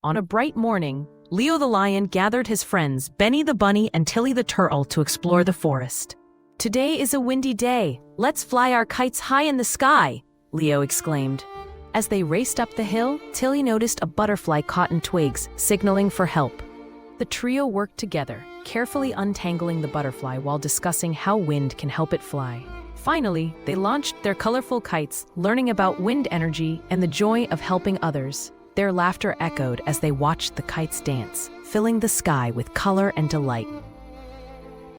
On a bright morning, Leo the lion gathered his friends Benny the bunny and Tilly the turtle to explore the forest. "Today is a windy day. Let's fly our kites high in the sky," Leo exclaimed. As they raced up the hill, Tilly noticed a butterfly caught in twigs, signaling for help. The trio worked together, carefully untangling the butterfly while discussing how wind can help it fly. Finally, they launched their colorful kites, learning about wind energy and the joy of helping others. Their laughter echoed as they watched the kites dance, filling the sky with color and delight.